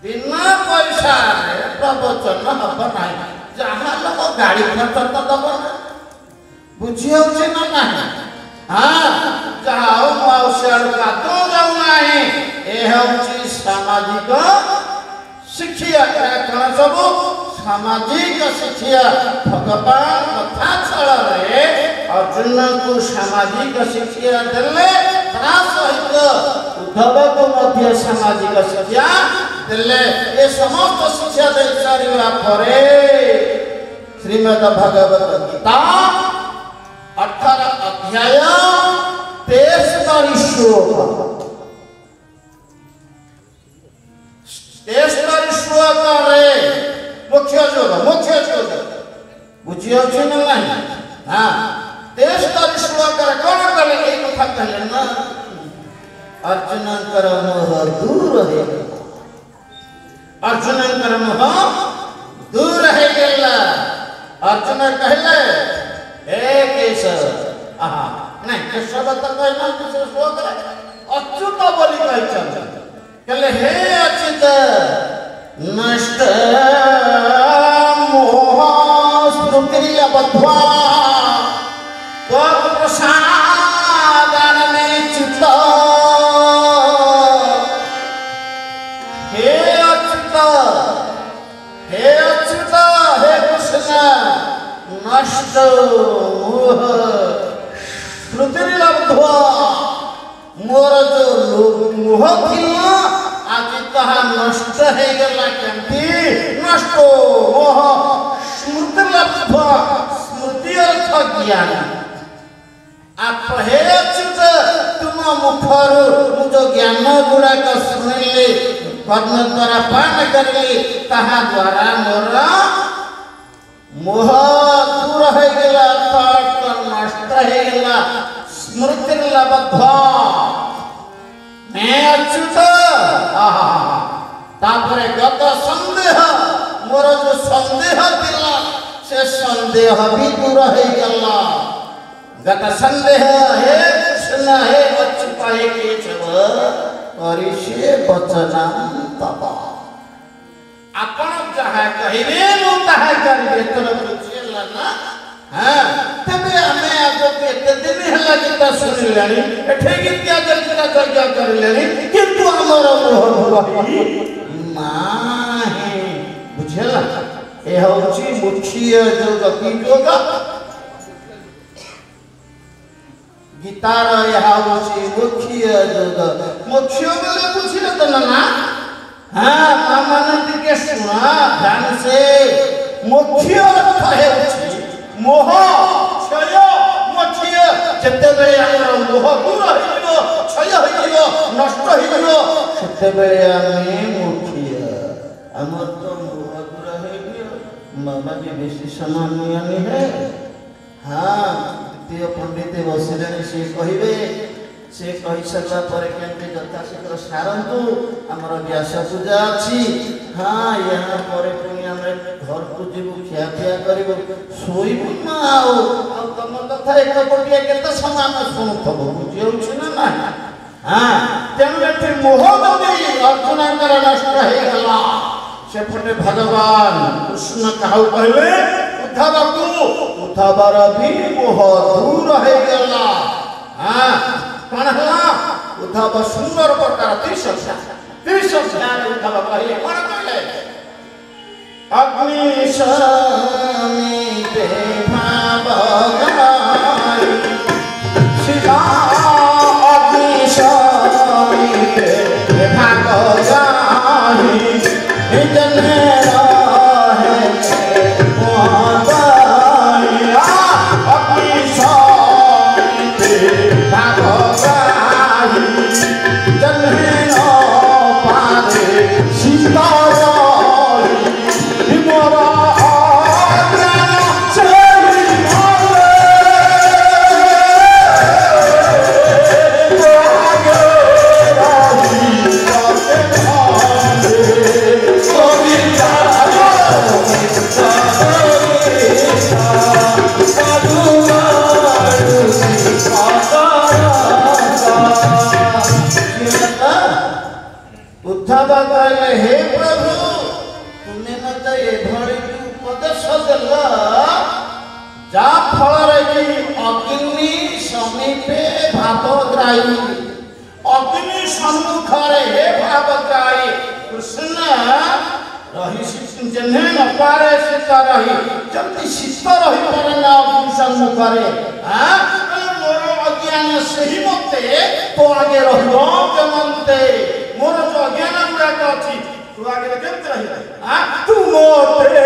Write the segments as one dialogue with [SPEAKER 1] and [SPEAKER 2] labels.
[SPEAKER 1] बिना पैसा प्रवचन हम ना जहाँ लोग गाड़ी खर्च तो दब ना बुझी होचे ना ना हाँ जाओ मौसर का तो जाऊ नहीं ये होची सामाजिक शिक्षा कौन सब सामाजिक शिक्षा भगवान कथा छल रे अर्जुन को सामाजिक शिक्षा देले ता सहित उद्धव को मध्य सामाजिक शिक्षा देले ये समस्त शिक्षा दे सारिवा परे श्रीमद् भगवत गीता 18 अध्याय 23 श्लोक 23 श्लोक रे मुख्य जोग बुझियो छ न नहीं हां 23 श्लोक रे कोन करे ए कथा कहले ना अर्जुन कर मोह दूर है अर्जुन कर मोह दूर है गेला अर्जुन कहले हे केशव आहा नहीं केशव तो कहना किसे श्लोक रे अच्युत बोली कहछन कहले हे अच्युत नष्ट मोह स्मृति अबध्वा त्वं प्रसादन में चित्त हे अच्युत हे कृष्ण नष्ट मोह स्मृति अबध्वा मोर जो मोह थिला आज कहा नष्ट है गला केंती नष्ट मोह स्मृति लब्ध स्मृति अर्थ ज्ञान आप हे अच्युत तुम मुखर जो ज्ञान गुड़ा का सुनिले कर्ण द्वारा पान करले ताहा द्वारा मोर मोह दूर है गला अर्थात नष्ट है गला स्मृति लब्ध मैं अच्युत तापरे गत संदेह मोर जो संदेह दिला से संदेह भी दूर है गला गत संदेह हे कृष्ण हे अच्युत हे केशव परिशे वचना तब आपण जहा कहिबे नु ताहा करिबे तोर बुझिला ना हां तबे हमें आज केते दिन हला गीता सुनिलानी एठे गीता जल्दीता चर्चा करलेनी किंतु हमर मोह रही नाही बुझला ए होची मुख्य जोग की जोग गीतार यहा होची मुख्य जोग मुख्य बोले बुझिला त ना हां मानंद के सुना ध्यान से मुख्य अर्थ है मोह क्षय मुख्य जते बेले हमर मोह दूर होइबो क्षय होइबो नष्ट होइबो सेते बेले आमे मुख्य हमर तो मोह दूर होइबो मामा के बेसी समान नहीं है हां द्वितीय पंडित बसिलेनी से कहिबे से कहि सकला पर केंते जथा शीघ्र सारंतु हमर व्यास पूजा अछि हां यहाँ पर पुनी हमरे घर को जीवु खिया खिया करबो सोइबु ना आओ तम कथा एक कोटिया केते समान सुनुथबो बुझियो छ ना ना हां तेमरे मोह नदी अर्जुन कर नष्ट हे गला से फटे भगवान कृष्ण कहउ कहले उद्धवर भी मोह दूर हे गला हां कौन हला उद्धव सुंदर प्रकार त्रिशंख्या उद्धव कहले कौन कहले अग्नि समिते भावगाई सीता अग्नि समिते भावगाई जने रहे मोहदाई अग्नि समिते भावगाई जने पारे सीता मोरा जाई अग्नि सम्मुखरे हे भाव जाई कृष्ण रही जेने न पारे शीत रही जल्दी शीत रही पारे ना अग्नि सम्मुखरे हां मोर अज्ञान सही मते तो आगे रहियो जमनते मोर जो अज्ञान गुड़ा अछि तू आगे केमते रही हां तू मोते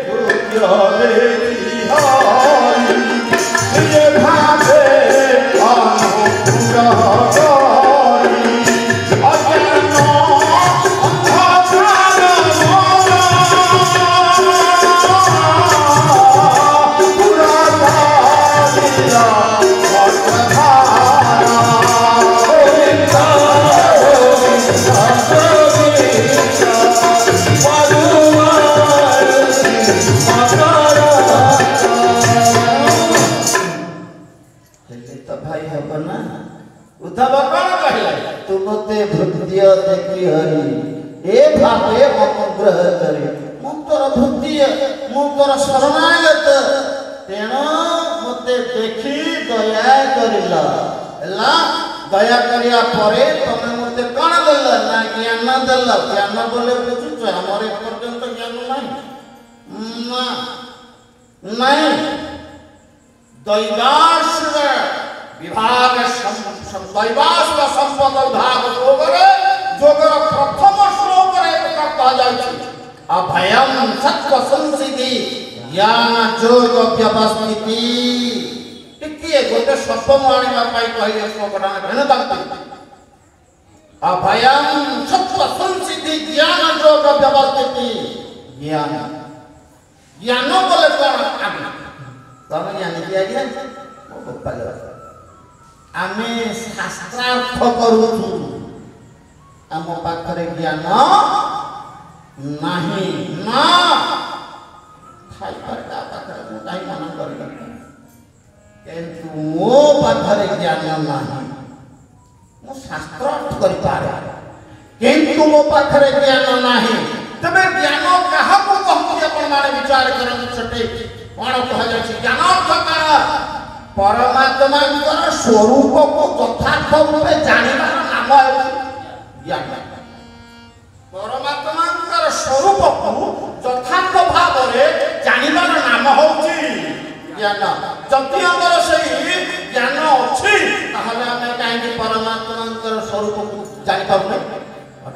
[SPEAKER 1] गुरुरे हरि ये भावे तुमते भृत्य देखी हरि ए भावे अनुग्रह करे मुक्तर भृत्य मुक्तर शरणागत तेणु मते देखी दया करिला एला दया करिया परे तमे मते कोन देल ना ज्ञान देल ज्ञान बोले बुझुछ हमर एक पर्यंत ज्ञान नहीं दैवाश्र विभाग दैवाश्र संपद विभाग जोगर प्रथम श्लोक रे कहा जाय अभयम सत्व संसिद्धि ज्ञान जोग व्यवस्थिति टिकिए गोटे शब्द मानिबा पाई कहि श्लोकटा भेन दांती अभयम सत्व संसिद्धि ज्ञान जोग व्यवस्थिति ज्ञान ज्ञान बोले कोन तमे ज्ञान दिया गया ओ गोपाल आमे शास्त्रार्थ करूछु आम पाखरे ज्ञान नाही ना खाई परदा पाखरे मु काई मन करला किंतु मो पाखरे ज्ञान नाही मु शास्त्रार्थ करि पारे किंतु मो पाखरे ज्ञान नाही तबे ज्ञान काहा को कहू अपन माने विचार करन छटे कोन कह जाय छै ज्ञान अर्थ का परमात्मा स्वरूप को यथार्थ रूपे जानिबार नाम है ज्ञान परमात्मा स्वरूप को यथार्थ भाव रे जानिबार नाम होची ज्ञान जति हमर सही ज्ञान अछि ताहले हम काहे परमात्मा स्वरूप को जानि पाबो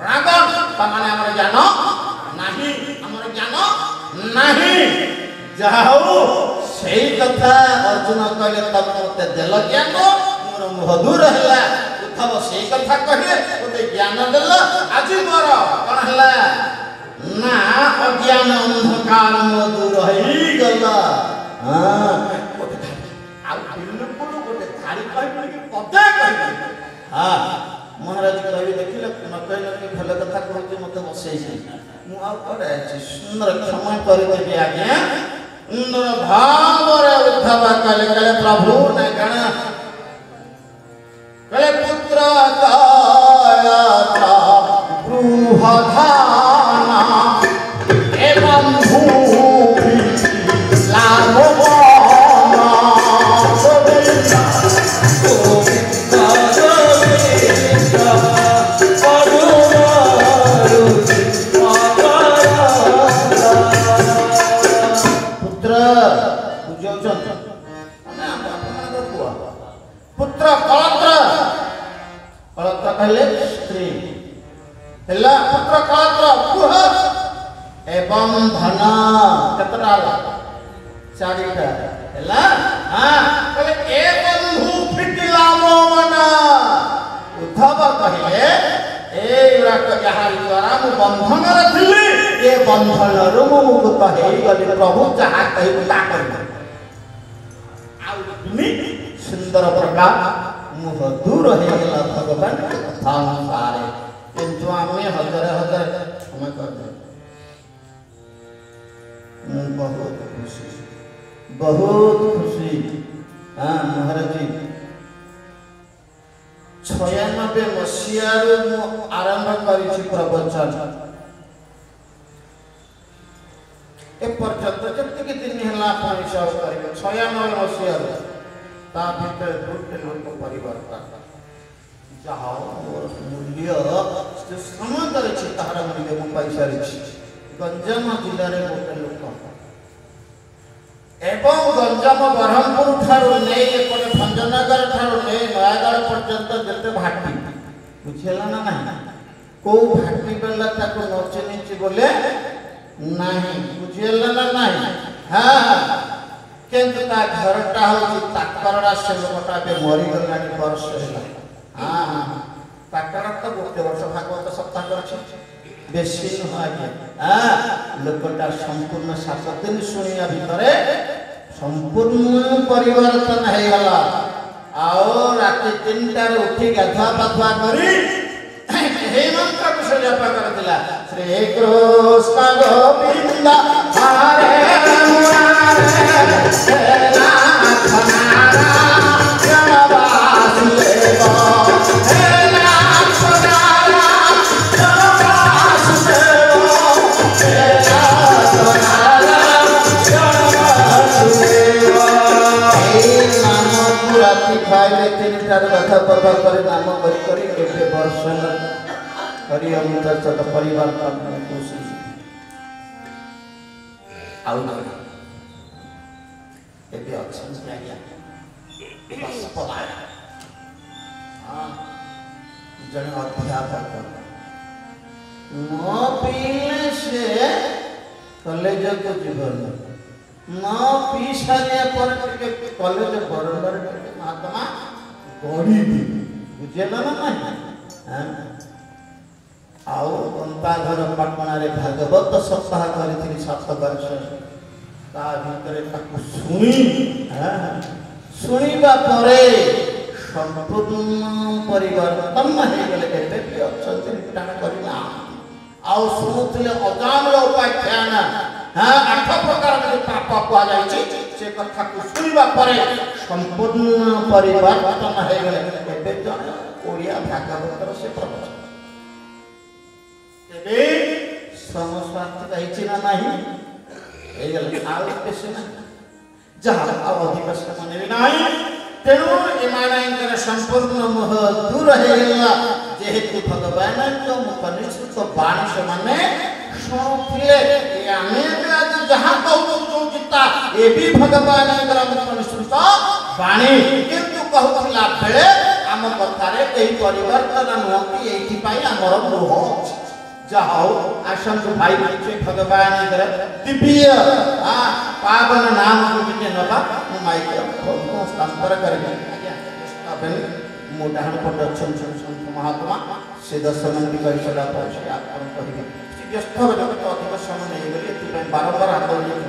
[SPEAKER 1] रागन माने हमर ज्ञान नाही हमर ज्ञान नाही जाओ सेई कथा अर्जुन कहले तब मते देल ज्ञान मोर मधुर हला उद्धव सेई कथा कहले ओते ज्ञान देल आज मोर कोन हला ना अज्ञान अंधकार मधुर हई गला हां ओते आ बिल्कुल ओते धारी कहले कि पते कहले हां महाराज कवि देखिले न कहले कि भल कथा कहते मते बसै छै मु आ पड़े सुंदर क्षमा कर दे आज्ञा भाव उद्धव कले कले प्रभु ने गण कले पुत्र काया गृहधाना एवं भूमि लाभवाना पुत्र कलत्र कलत्र कहले स्त्री हला पुत्र कलत्र कुह एवं धन कतरा चारिटा हला हां कहले ए बंधु फिटिला मोमना उद्धव कहले ए युराक जहारी द्वारा मु बंधन रखली ए बंधन रु मुक्त हेई गली प्रभु जहा कहि ता करबो आ सुंदर प्रकार मुह दूर हो गला भगवान कथा अनुसार किंतु आमे हजार हजार हम कर दे बहुत खुशी हां महाराज जी 96 मसियारो आरंभ करी प्रवचन ए पर्यंत जति दिन हला अपन हिसाब करियो 96 मसियारो ता भीतर दुटे लोक परिवर्तन ଯାହା ମୋର ମୂଲ୍ୟ ସେ ସମାଜରେ ଅଛି ତାହାର ମୂଲ୍ୟ ମୁଁ ପାଇସାରିଛି। ଗଞ୍ଜାମ ଜିଲ୍ଲାରେ ଗୋଟେ ଲୋକ ଏବଂ ଗଞ୍ଜାମ ବ୍ରହ୍ମପୁର ଠାରୁ ନେଇ ଏପଟେ ଭଞ୍ଜନଗର ଠାରୁ ନେଇ ନୟାଗଡ଼ ପର୍ଯ୍ୟନ୍ତ ଯେତେ ଭାଟି ବୁଝିହେଲା ନା ନାହିଁ କୋଉ ଭାଟି ବେଲା ତାକୁ ନ ଚିହ୍ନିଛି ବୋଲେ ନାହିଁ ବୁଝିହେଲା ନା ନାହିଁ। ହଁ କିନ୍ତୁ ତା ଘରଟା ହଉଛି ତାକରଡ଼ା ସେ ଲୋକଟା ଏବେ ମରିଗଲାଣି ବର୍ଷ ହେଲା। ହଁ ତାକରଡ଼ା ତ ଗୋଟେ ବର୍ଷ ଭାଗବତ ସପ୍ତାହ ଅଛି ବେଶୀ ନୁହଁ ଆଜ୍ଞା। ଲୋକଟା ସମ୍ପୂର୍ଣ୍ଣ 7 ଦିନ ଶୁଣିବା ଭିତରେ ସମ୍ପୂର୍ଣ୍ଣ ପରିବର୍ତ୍ତନ ହେଇଗଲା। ଆଉ ରାତି 3টাରେ ଉଠି ଗାଧୁଆ ପାଧୁଆ କରି ଏହି ମନ୍ତ୍ରକୁ ସେ ଜପ କରିଥିଲା ଶ୍ରୀ କୃଷ୍ଣ ଗୋବିନ୍ଦ ହରେ ମୁରାରେ ନାଥ ନାରାୟଣ ବାସୁଦେବ ହେ ନାଥ ନାରାୟଣ ବାସୁଦେବ ହେ ନାଥ ନାରାୟଣ ବାସୁଦେବ। এই নামକୁ ରାତି ଖାଇଲେ 3টাରେ ଗାଧୁଆ ପାଧୁଆ କରି ନାମ କରି କେତେ ବର୍ଷ हरि अमृत सत परिवार का कोशिश आउ एबे अछन आज्ञा बस पलाय हां जने अध्यापक न पीले से कॉलेज को जीवन न पी सारिया पर के कॉलेज बरंडर के महात्मा गरीब बुझेला ना नहीं हां आओ अंताघर पटनारे भागवत सप्ताह करी 7 वर्ष ता भितरे ताकू शुणिबा परे संपूर्ण परिवर्तन हो गले एबे भी अछंती रिटर्न करिना आओ सुनुथिले अजानर उपाख्यान 8 प्रकार के पाप को जाई छी से कथा को शुणिबा परे संपूर्ण परिवर्तन हो गले एबे जन ओडिया भागवतर से प्रवचन तेबे समस्वार्थ कहिछि ना नाही ए गल आउ पेसे ना जहा आ अधिक समय भी नाही तेणु एमानकर संपूर्ण मोह दूर हेला जेहेतु भगवान को उपनिषद बाणी से माने सुनथिले आमे आज जहा कहू गीता ए भी भगवान उपनिषद बाणी किंतु कहूला बेले आम कथारे एही परिवर्तन नहति एही पाई हमर मोह जाओ आशंक भाई से भगवान दिव्य पावन नाम को नबा माइक हस्तांतर करेंगे मोटाहन पट संत महात्मा से 10 मिनट कर सला पर से आपन कहिबे व्यस्त हो जगत अधिक समय नहीं गले एथि बारंबार आंदोलन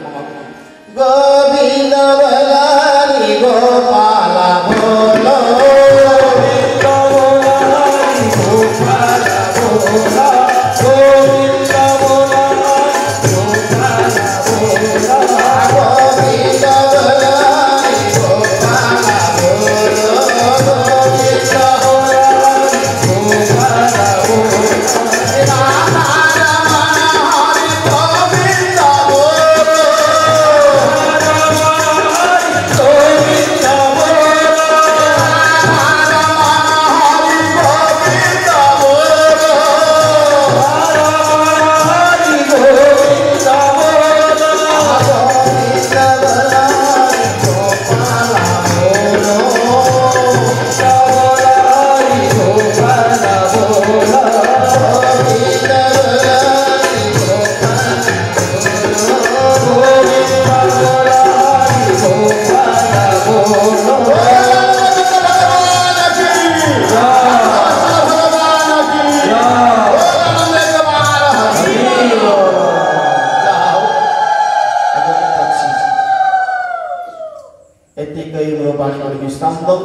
[SPEAKER 1] गोविंद बलारी गोपाला बोलो गोविंद बलारी गोपाला बोलो विश्राम दौर